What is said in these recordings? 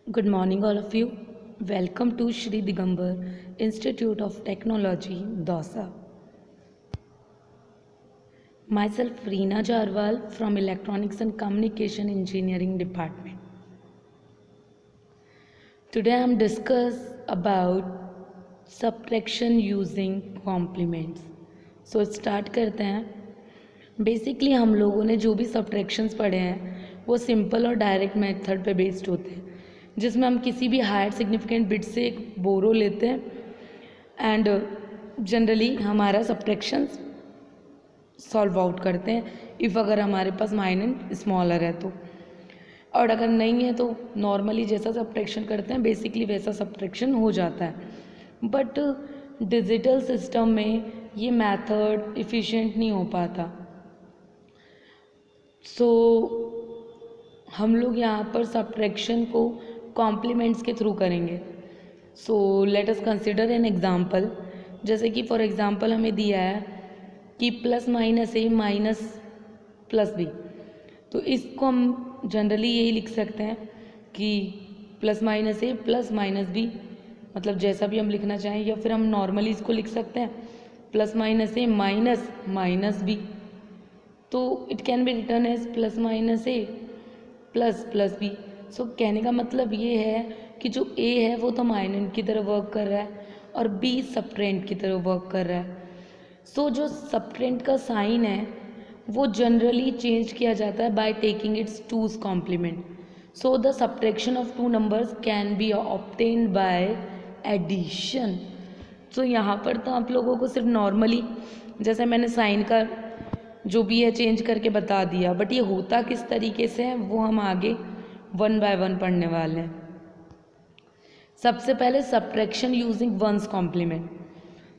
Good morning, all of you. Welcome to Shri Digambar Institute of Technology, Dausa. Myself, Reena Jarwal from Electronics and Communication Engineering Department. Today I am discuss about subtraction using complements. So start करते हैं. Basically हम लोगों ने जो भी subtractions पढ़े हैं वो सिंपल और डायरेक्ट मेथड पे बेस्ड होते हैं, जिसमें हम किसी भी हायर सिग्निफिकेंट बिट से एक बोरो लेते हैं एंड जनरली हमारा सब्ट्रैक्शंस सॉल्व आउट करते हैं इफ़ अगर हमारे पास माइनर स्मॉलर है तो, और अगर नहीं है तो नॉर्मली जैसा सब्ट्रैक्शन करते हैं बेसिकली वैसा सब्ट्रैक्शन हो जाता है. बट डिजिटल सिस्टम में ये मेथड इफ़िशिएंट नहीं हो पाता. सो हम लोग यहाँ पर सब्ट्रैक्शन को कॉम्प्लीमेंट्स के थ्रू करेंगे. So let us consider an example. जैसे कि फॉर एग्जांपल हमें दिया है कि plus minus a minus plus B, तो इसको हम जनरली यही लिख सकते हैं कि plus minus a plus minus B, मतलब जैसा भी हम लिखना चाहें, या फिर हम नॉर्मली इसको लिख सकते हैं plus minus a minus minus b. तो it can be written as plus minus a plus plus b. So कहने का मतलब ये है कि जो ए है वो तो माइनर की तरह वर्क कर रहा है और बी सब्ट्रेंड की तरह वर्क कर रहा है. सो जो सब्ट्रेंड का साइन है वो जनरली चेंज किया जाता है by taking its two's complement. So the subtraction of two numbers can be obtained by addition. So यहाँ पर तो आप लोगों को सिर्फ नॉर्मली जैसे मैंने साइन का जो भी है चेंज करके बता दिया, बट ये होता किस तरीके से है वो हम आगे वन बाय वन पढ़ने वाले हैं. सबसे पहले सब्ट्रैक्शन यूजिंग वंस कॉम्प्लीमेंट.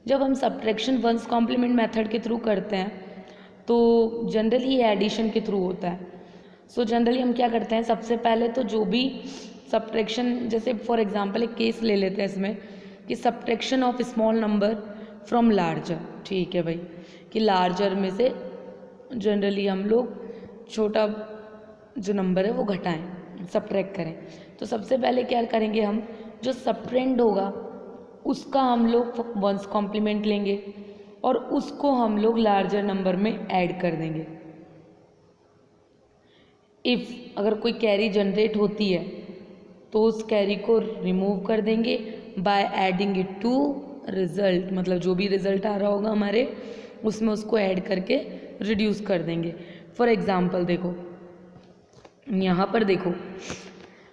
जब हम सब्ट्रैक्शन वंस कॉम्प्लीमेंट मेथड के थ्रू करते हैं तो जनरली ये एडिशन के थ्रू होता है. सो जनरली हम क्या करते हैं, सबसे पहले तो जो भी सब्ट्रैक्शन, जैसे फॉर एग्जांपल एक केस ले लेते हैं इसमें कि subtraction of small number from larger. ठीक है भाई, कि लार्जर में से जनरली हम लोग छोटा जो नंबर है वो घटाएं, सब्ट्रैक्ट करें. तो सबसे पहले क्या करेंगे, हम जो सब्ट्रेंड होगा उसका हम लोग वंस कॉम्प्लीमेंट लेंगे और उसको हम लोग लार्जर नंबर में ऐड कर देंगे. इफ़ अगर कोई कैरी जनरेट होती है तो उस कैरी को रिमूव कर देंगे by adding it to result, मतलब जो भी रिज़ल्ट आ रहा होगा हमारे उसमें उसको ऐड करके रिड्यूस कर देंगे. फॉर एग्ज़ाम्पल देखो, यहाँ पर देखो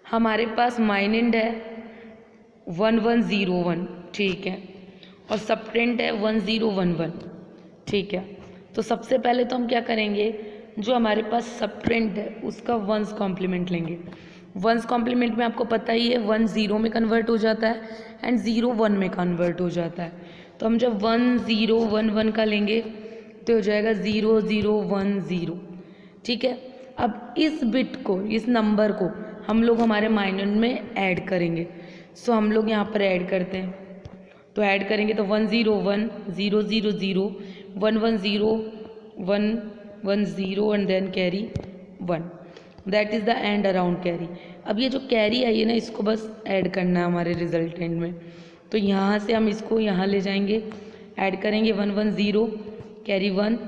हमारे पास माइनर है 1101, ठीक है, और सब्ट्रेंड है 1011, ठीक है. तो सबसे पहले तो हम क्या करेंगे, जो हमारे पास सब्ट्रेंड है उसका वंस कॉम्प्लीमेंट लेंगे. वंस कॉम्प्लीमेंट में आपको पता ही है 1 0 में कन्वर्ट हो जाता है एंड 0 1 में कन्वर्ट हो जाता है. तो हम जब 1 0 1 1 का लेंगे तो हो जाएगा 0 0 1 0, ठीक है. अब इस बिट को, इस नंबर को हम लोग हमारे माइनर में ऐड करेंगे. सो हम लोग यहाँ पर ऐड करते हैं, तो ऐड करेंगे तो 1 0 1 0 0 0 1 1 0 1 1 0 and then carry 1. That is the end around carry. अब ये जो कैरी आई है ना, इसको बस ऐड करना है हमारे रिजल्टेंट में. तो यहाँ से हम इसको यहाँ ले जाएंगे, ऐड करेंगे 1 1 0 कैरी 1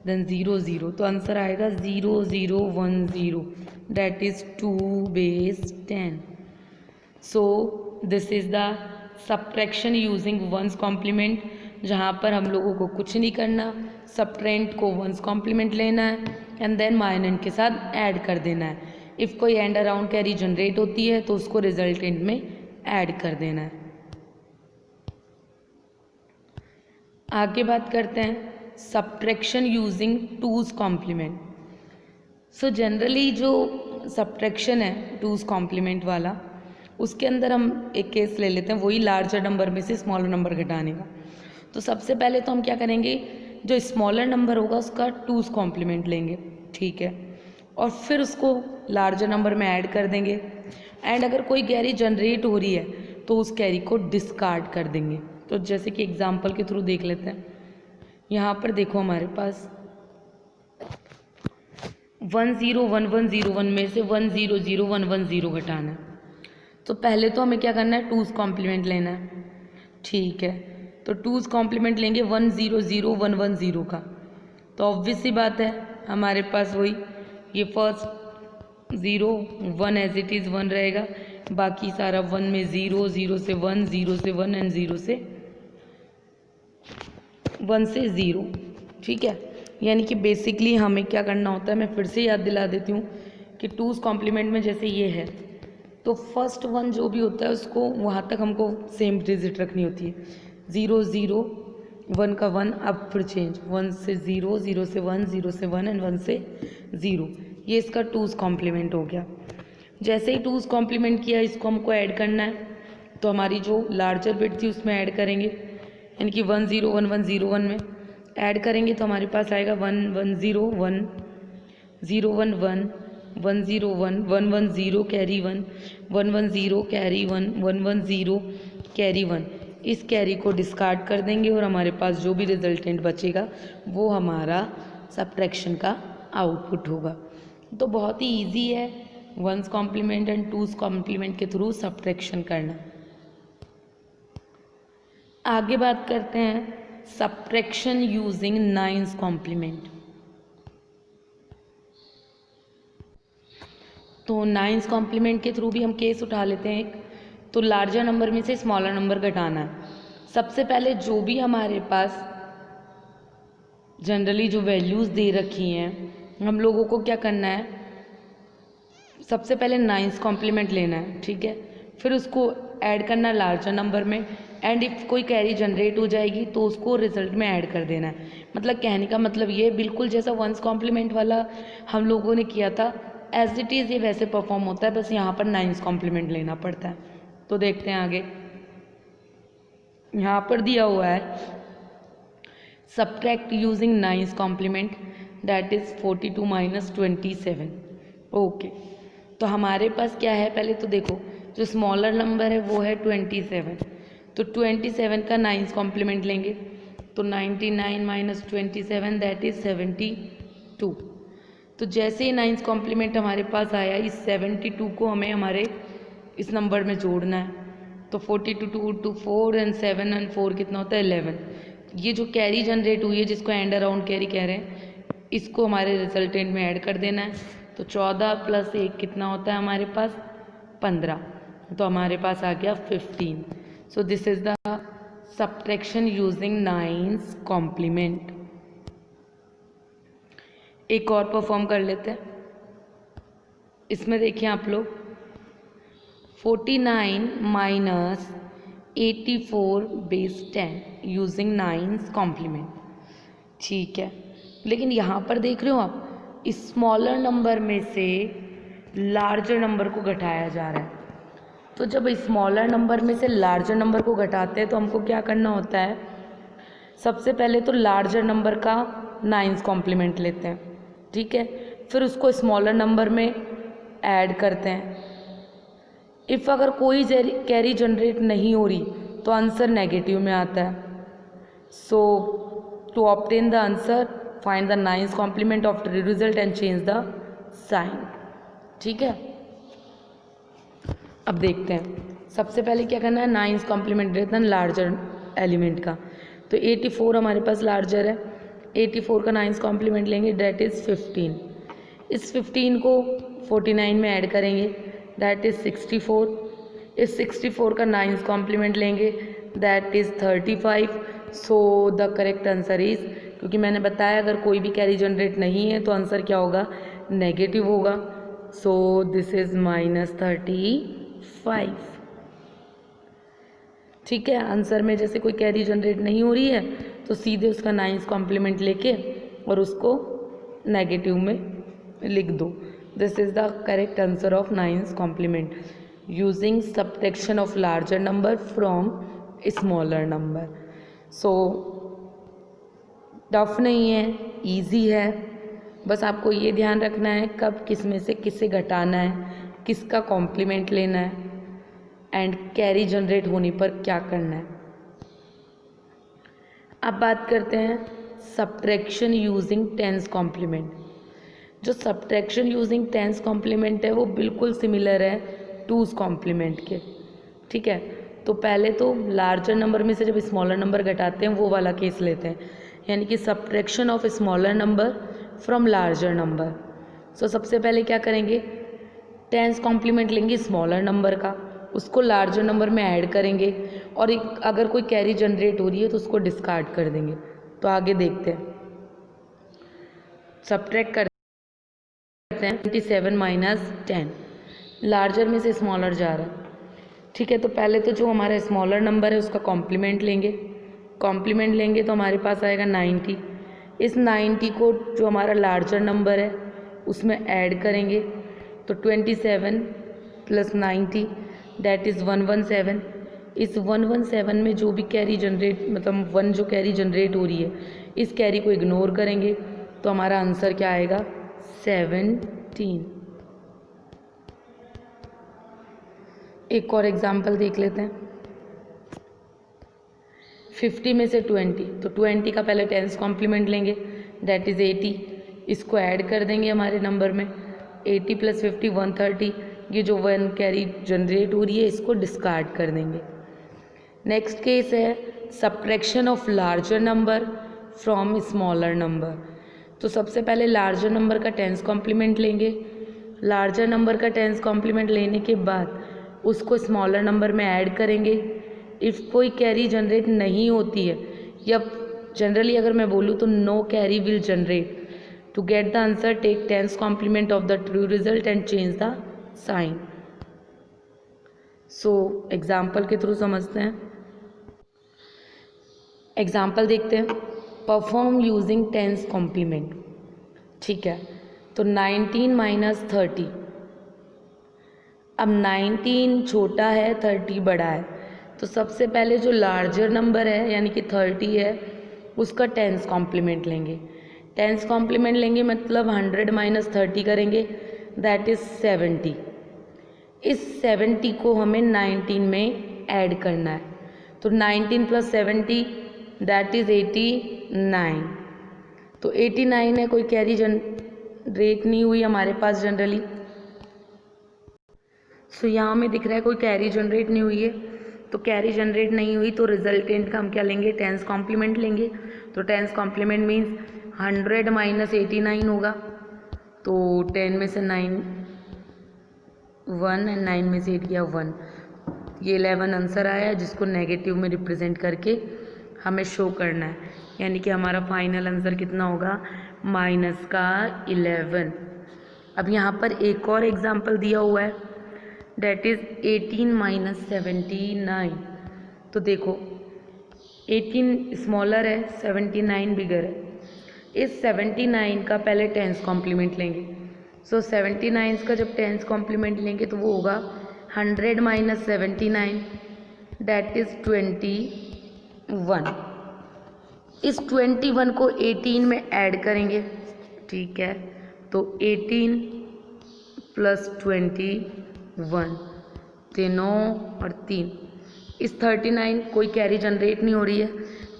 देन 0 0. तो आंसर आएगा 0 0 1 0, that is 2 base 10. So this is the subtraction using one's complement, जहाँ पर हम लोगों को कुछ नहीं करना, सब्ट्रेंड को वंस कॉम्प्लीमेंट लेना है एंड देन माइनर के साथ ऐड कर देना है. इफ़ कोई एंड अराउंड कैरी जनरेट होती है तो उसको रिजल्टेंट में ऐड कर देना है. आगे बात करते हैं subtraction using two's complement. So generally जो सब्ट्रैक्शन है टूज कॉम्प्लीमेंट वाला, उसके अंदर हम एक केस ले लेते हैं, वही लार्जर नंबर में से स्मॉलर नंबर घटाने का. तो सबसे पहले तो हम क्या करेंगे, जो स्मॉलर नंबर होगा उसका टूज कॉम्प्लीमेंट लेंगे, ठीक है, और फिर उसको लार्जर नंबर में ऐड कर देंगे. एंड अगर कोई कैरी जनरेट हो रही है तो उस कैरी को डिस्कार्ड कर देंगे. तो जैसे कि एग्जांपल के थ्रू देख लेते हैं. यहाँ पर देखो हमारे पास 1 0 1 1 0 1 में से 1 0 0 1 1 0 घटाना है. तो पहले तो हमें क्या करना है, 2's कॉम्प्लीमेंट लेना है। ठीक है, तो 2's कॉम्प्लीमेंट लेंगे 1 0 0 1 1 0 का। तो ऑब्वियस सी बात है हमारे पास वही ये फर्स्ट 0 1 एज इट इज़ 1 रहेगा, बाकी सारा 1 में 0 0 से 1 0 से 1 एंड 0 से 1 से 0। ठीक है, यानी कि बेसिकली हमें क्या करना होता है, मैं फिर से याद दिला देती हूँ कि 2's कॉम्प्लीमेंट में जैसे ये है तो फर्स्ट 1 जो भी होता है उसको वहाँ तक हमको सेम डिजिट रखनी होती है। 0 0 1 का 1, अब फिर चेंज 1 से 0 0 से 1 0 से 1 एंड 1 से 0। ये इसका 2's कॉम्प्लीमेंट हो गया। जैसे ही 2's कॉम्प्लीमेंट किया, इसको हमको ऐड करना है, तो हमारी जो लार्जर बिट थी उसमें ऐड करेंगे, यानी कि 1 0 1 1 0 1 में ऐड करेंगे तो हमारे पास आएगा 1 1 0 1 0 1 1 1 0 1 1 1 0 कैरी 1 1 1 0 कैरी 1 1 1 0 कैरी 1। इस कैरी को डिस्कार्ड कर देंगे और हमारे पास जो भी रिजल्टेंट बचेगा वो हमारा सब्ट्रैक्शन का आउटपुट होगा। तो बहुत ही ईजी है 1's complement and 2's complement के थ्रू सब्ट्रैक्शन करना। आगे बात करते हैं सब्ट्रैक्शन यूजिंग 9's कॉम्प्लीमेंट। तो 9's कॉम्प्लीमेंट के थ्रू भी हम केस उठा लेते हैं एक। तो लार्जर नंबर में से स्मॉलर नंबर घटाना है। सबसे पहले जो भी हमारे पास जनरली जो वैल्यूज़ दे रखी हैं हम लोगों को क्या करना है, सबसे पहले 9's कॉम्प्लीमेंट लेना है। ठीक है, फिर उसको ऐड करना लार्जर नंबर में, एंड इफ़ कोई कैरी जनरेट हो जाएगी तो उसको रिजल्ट में ऐड कर देना है। मतलब कहने का मतलब ये बिल्कुल जैसा 1's कॉम्प्लीमेंट वाला हम लोगों ने किया था एज इट इज़ ये वैसे परफॉर्म होता है, बस यहाँ पर 9's कॉम्प्लीमेंट लेना पड़ता है। तो देखते हैं आगे, यहाँ पर दिया हुआ है subtract using 9's complement that is 42 minus 27। Okay, तो हमारे पास क्या है, पहले तो देखो जो स्मॉलर नंबर है वो है 27, तो 27 का 9's कॉम्प्लीमेंट लेंगे तो 99 माइनस 27 दैट इज़ 72। तो जैसे ही 9's कॉम्प्लीमेंट हमारे पास आया, इस 72 को हमें हमारे इस नंबर में जोड़ना है। तो 42 2 2 4 एंड 7 एंड 4 कितना होता है 11। ये जो कैरी जनरेट हुई है जिसको एंड अराउंड कैरी कह रहे हैं, इसको हमारे रिजल्टेंट में ऐड कर देना है। तो 14 प्लस 1 कितना होता है हमारे पास 15, तो हमारे पास आ गया 15। So this is the subtraction using 9's complement. एक और परफॉर्म कर लेते हैं। इसमें देखिए आप लोग 49 minus 84 base 10 using 9's complement. ठीक है, लेकिन यहाँ पर देख रहे हो आप इस स्मॉलर नंबर में से लार्जर नंबर को घटाया जा रहा है। तो जब स्मॉलर नंबर में से लार्जर नंबर को घटाते हैं तो हमको क्या करना होता है, सबसे पहले तो लार्जर नंबर का 9's कॉम्प्लीमेंट लेते हैं। ठीक है, फिर उसको स्मॉलर नंबर में ऐड करते हैं। इफ़ अगर कोई कैरी जनरेट नहीं हो रही तो आंसर नेगेटिव में आता है। So to obtain the answer find the 9's complement of the result and change the sign. ठीक है, अब देखते हैं सबसे पहले क्या करना है, 9's कॉम्प्लीमेंट लेते हैं लार्जर एलिमेंट का। तो 84 हमारे पास लार्जर है, 84 का 9's कॉम्प्लीमेंट लेंगे दैट इज़ 15। इस 15 को 49 में ऐड करेंगे दैट इज़ 64। इस 64 का 9's कॉम्प्लीमेंट लेंगे that is 35। So the correct answer is, क्योंकि मैंने बताया अगर कोई भी कैरी जनरेट नहीं है तो आंसर क्या होगा, नेगेटिव होगा। सो दिस इज़ माइनस 35। ठीक है, आंसर में जैसे कोई कैरी जनरेट नहीं हो रही है तो सीधे उसका 9's कॉम्प्लीमेंट लेके और उसको नेगेटिव में लिख दो। This is the correct answer of 9's complement using subtraction of larger number from smaller number. So tough नहीं है, इजी है, बस आपको ये ध्यान रखना है कब किस में से किसे घटाना है, किसका कॉम्प्लीमेंट लेना है एंड कैरी जनरेट होने पर क्या करना है। अब बात करते हैं सब्ट्रैक्शन यूजिंग 10's कॉम्प्लीमेंट। जो सब्ट्रैक्शन यूजिंग 10's कॉम्प्लीमेंट है वो बिल्कुल सिमिलर है टूज़ कॉम्प्लीमेंट के। ठीक है, तो पहले तो लार्जर नंबर में से जब स्मॉलर नंबर घटाते हैं वो वाला केस लेते हैं, यानी कि subtraction of smaller number from larger number. So सबसे पहले क्या करेंगे, टेंस कॉम्प्लीमेंट लेंगे स्मॉलर नंबर का, उसको लार्जर नंबर में ऐड करेंगे और अगर कोई कैरी जनरेट हो रही है तो उसको डिस्कार्ड कर देंगे। तो आगे देखते हैं, सब्ट्रैक्ट करते हैं 27 माइनस 10, लार्जर में से स्मॉलर जा रहा है। ठीक है, तो पहले तो जो हमारा स्मॉलर नंबर है उसका कॉम्प्लीमेंट लेंगे तो हमारे पास आएगा 90। इस 90 को जो हमारा लार्जर नंबर है उसमें ऐड करेंगे तो 27 प्लस 90 दैट इज़ 117। इस 117 में जो भी कैरी जनरेट मतलब 1 जो कैरी जनरेट हो रही है इस कैरी को इग्नोर करेंगे तो हमारा आंसर क्या आएगा 17। एक और एग्जाम्पल देख लेते हैं, 50 में से 20, तो 20 का पहले टेंस कॉम्प्लीमेंट लेंगे दैट इज़ 80, इसको ऐड कर देंगे हमारे नंबर में 80 प्लस 50 130, ये जो 1 कैरी जनरेट हो रही है इसको डिस्कार्ड कर देंगे। नेक्स्ट केस है subtraction of larger number from smaller number. तो सबसे पहले लार्जर नंबर का टेंस कॉम्प्लीमेंट लेंगे, लार्जर नंबर का टेंस कॉम्प्लीमेंट लेने के बाद उसको स्मॉलर नंबर में ऐड करेंगे। इफ़ कोई कैरी जनरेट नहीं होती है या जनरली अगर मैं बोलूँ तो no carry will generate, to get the answer take ten's complement of the true result and change the sign. So example के थ्रू समझते हैं, एग्जाम्पल देखते हैं, परफॉर्म यूजिंग टेंस कॉम्प्लीमेंट। ठीक है, तो 19 माइनस 30, अब 19 छोटा है 30 बड़ा है, तो सबसे पहले जो लार्जर नंबर है यानी कि 30 है उसका टेंस कॉम्प्लीमेंट लेंगे। टेंस कॉम्प्लीमेंट लेंगे मतलब 100 माइनस 30 करेंगे दैट इज़ 70। इस 70 को हमें 19 में ऐड करना है, तो 19 प्लस 70 दैट इज़ 89। तो 89 है, कोई कैरी जनरेट नहीं हुई हमारे पास जनरली। सो यहाँ हमें दिख रहा है कोई कैरी जनरेट नहीं हुई है, तो कैरी जनरेट नहीं हुई तो रिजल्टेंट का हम क्या लेंगे, टेंस कॉम्प्लीमेंट लेंगे। तो टेंस कॉम्प्लीमेंट मीन्स 100 माइनस 89 होगा, तो 10 में से 9 1 एंड 9 में से 8 गया 1, ये 11 आंसर आया जिसको नेगेटिव में रिप्रेजेंट करके हमें शो करना है, यानी कि हमारा फाइनल आंसर कितना होगा माइनस का 11। अब यहाँ पर एक और एग्जाम्पल दिया हुआ है डेट इज़ 18 माइनस 79। तो देखो 18 स्मॉलर है 79 बिगर है, इस 79 का पहले टेंस कॉम्प्लीमेंट लेंगे। सो 79 का जब टेंस कॉम्प्लीमेंट लेंगे तो वो होगा 100 माइनस 79 डेट इज़ 21। इस 21 को 18 में ऐड करेंगे। ठीक है, तो 18 प्लस 21 तीनों और 3, इस 39 कोई कैरी जनरेट नहीं हो रही है,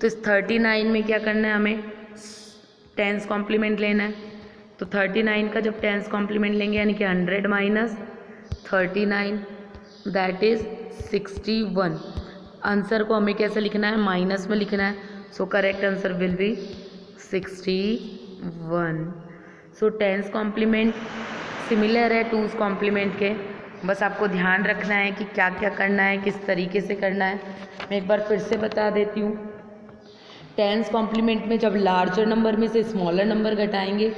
तो इस 39 में क्या करना है, हमें टेंस कॉम्प्लीमेंट लेना है। तो 39 का जब टेंस कॉम्प्लीमेंट लेंगे यानी कि 100 माइनस 39 दैट इज़ 61। आंसर को हमें कैसे लिखना है, माइनस में लिखना है। So correct answer will be 61। So ten's complement similar है टूज़ कॉम्प्लीमेंट के, बस आपको ध्यान रखना है कि क्या क्या करना है, किस तरीके से करना है। मैं एक बार फिर से बता देती हूँ, टेंस कॉम्प्लीमेंट में जब लार्जर नंबर में से स्मॉलर नंबर घटाएंगे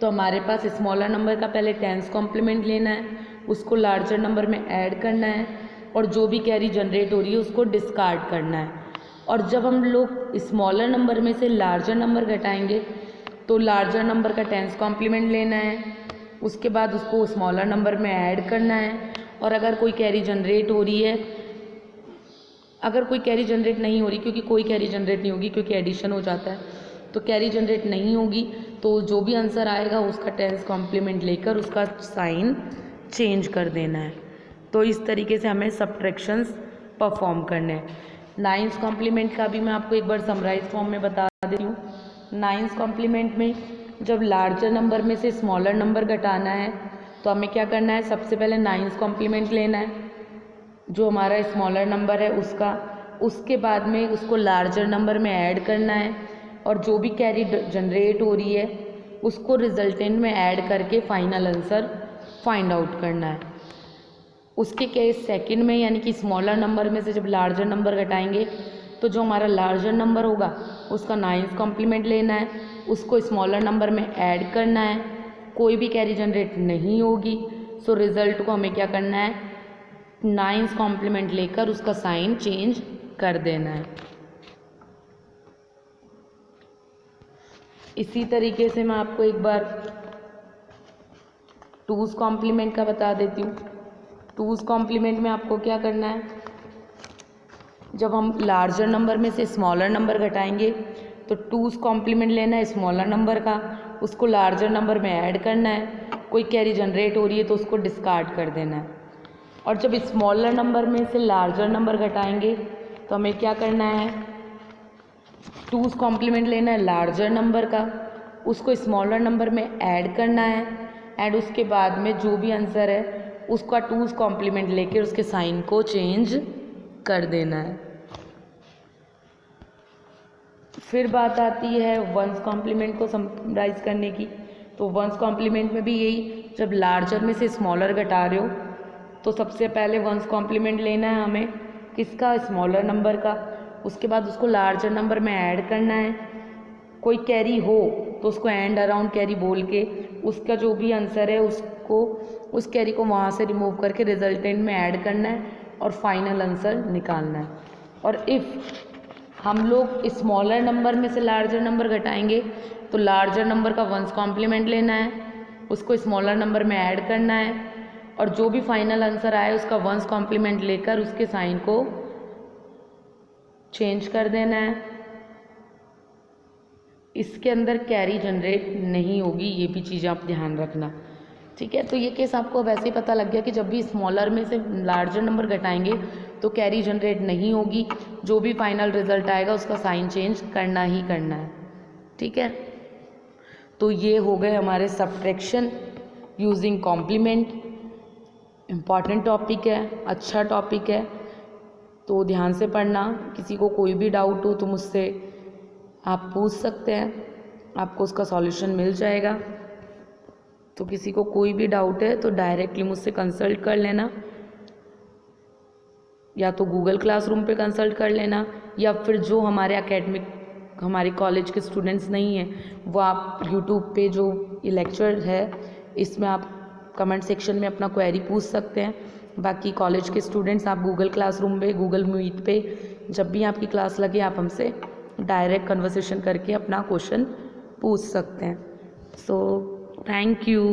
तो हमारे पास स्मॉलर नंबर का पहले टेंस कॉम्प्लीमेंट लेना है, उसको लार्जर नंबर में ऐड करना है और जो भी कैरी जनरेट हो रही है उसको डिस्कार्ड करना है। और जब हम लोग स्मॉलर नंबर में से लार्जर नंबर घटाएंगे तो लार्जर नंबर का टेंस कॉम्प्लीमेंट लेना है, उसके बाद उसको स्मॉलर नंबर में ऐड करना है। और अगर कोई कैरी जनरेट हो रही है, अगर कोई कैरी जनरेट नहीं हो रही, क्योंकि कोई कैरी जनरेट नहीं होगी क्योंकि एडिशन हो जाता है, तो कैरी जनरेट नहीं होगी तो जो भी आंसर आएगा उसका टेंस कॉम्प्लीमेंट लेकर उसका साइन चेंज कर देना है। तो इस तरीके से हमें सब्ट्रैक्शंस परफॉर्म करने हैं। नाइन्स कॉम्प्लीमेंट का भी मैं आपको एक बार समराइज फॉर्म में बता देती हूँ। नाइन्स कॉम्प्लीमेंट में जब लार्जर नंबर में से स्मॉलर नंबर घटाना है तो तो हमें क्या करना है, सबसे पहले नाइन्स कॉम्प्लीमेंट लेना है जो हमारा स्मॉलर नंबर है उसका, उसके बाद में उसको लार्जर नंबर में ऐड करना है और जो भी कैरी जनरेट हो रही है उसको रिजल्टेंट में ऐड करके फाइनल आंसर फाइंड आउट करना है। उसके केस सेकंड में यानी कि स्मॉलर नंबर में से जब लार्जर नंबर घटाएंगे तो जो हमारा लार्जर नंबर होगा उसका नाइन्स कॉम्प्लीमेंट लेना है, उसको स्मॉलर नंबर में ऐड करना है, कोई भी कैरी जनरेट नहीं होगी। सो रिज़ल्ट को हमें क्या करना है, नाइन्स कॉम्प्लीमेंट लेकर उसका साइन चेंज कर देना है। इसी तरीके से मैं आपको एक बार टूज़ कॉम्प्लीमेंट का बता देती हूँ। टूज़ कॉम्प्लीमेंट में आपको क्या करना है, जब हम लार्जर नंबर में से स्मॉलर नंबर घटाएंगे तो टूज़ कॉम्प्लीमेंट लेना है स्मॉलर नंबर का, उसको लार्जर नंबर में ऐड करना है, कोई कैरी जनरेट हो रही है तो उसको डिस्कार्ड कर देना है। और जब स्मॉलर नंबर में से लार्जर नंबर घटाएंगे तो हमें क्या करना है, टूज़ कॉम्प्लीमेंट लेना है लार्जर नंबर का, उसको स्मॉलर नंबर में ऐड करना है एंड उसके बाद में जो भी आंसर है उसका टूज़ कॉम्प्लीमेंट लेकर उसके साइन को चेंज कर देना है। फिर बात आती है वंस कॉम्प्लीमेंट को समराइज करने की। तो वंस कॉम्प्लीमेंट में भी यही, जब लार्जर में से स्मॉलर घटा रहे हो तो सबसे पहले वंस कॉम्प्लीमेंट लेना है हमें किसका, स्मॉलर नंबर का, उसके बाद उसको लार्जर नंबर में ऐड करना है, कोई कैरी हो तो उसको एंड अराउंड कैरी बोल के उसका जो भी आंसर है उसको उस कैरी को वहाँ से रिमूव करके रिजल्टेंट में ऐड करना है और फाइनल आंसर निकालना है। और इफ़ हम लोग स्मॉलर नंबर में से लार्जर नंबर घटाएंगे तो लार्जर नंबर का वंस कॉम्प्लीमेंट लेना है, उसको स्मॉलर नंबर में ऐड करना है और जो भी फाइनल आंसर आए उसका वंस कॉम्प्लीमेंट लेकर उसके साइन को चेंज कर देना है। इसके अंदर कैरी जनरेट नहीं होगी, ये भी चीज़ें आप ध्यान रखना, ठीक है। तो ये केस आपको वैसे ही पता लग गया कि जब भी स्मॉलर में से लार्जर नंबर घटाएंगे तो कैरी जनरेट नहीं होगी, जो भी फाइनल रिजल्ट आएगा उसका साइन चेंज करना ही करना है, ठीक है। तो ये हो गए हमारे subtraction using complement. Important topic है, अच्छा टॉपिक है, तो ध्यान से पढ़ना। किसी को कोई भी डाउट हो तो मुझसे आप पूछ सकते हैं, आपको उसका सॉल्यूशन मिल जाएगा। तो किसी को कोई भी डाउट है तो डायरेक्टली मुझसे कंसल्ट कर लेना, या तो गूगल क्लासरूम पे कंसल्ट कर लेना, या फिर जो हमारे एकेडमिक हमारे कॉलेज के स्टूडेंट्स नहीं हैं वो आप यूट्यूब पे जो ये लेक्चर है इसमें आप कमेंट सेक्शन में अपना क्वेरी पूछ सकते हैं। बाकी कॉलेज के स्टूडेंट्स आप गूगल क्लासरूम पे, गूगल मीट पे जब भी आपकी क्लास लगे आप हमसे डायरेक्ट कन्वर्सेशन करके अपना क्वेश्चन पूछ सकते हैं। So thank you.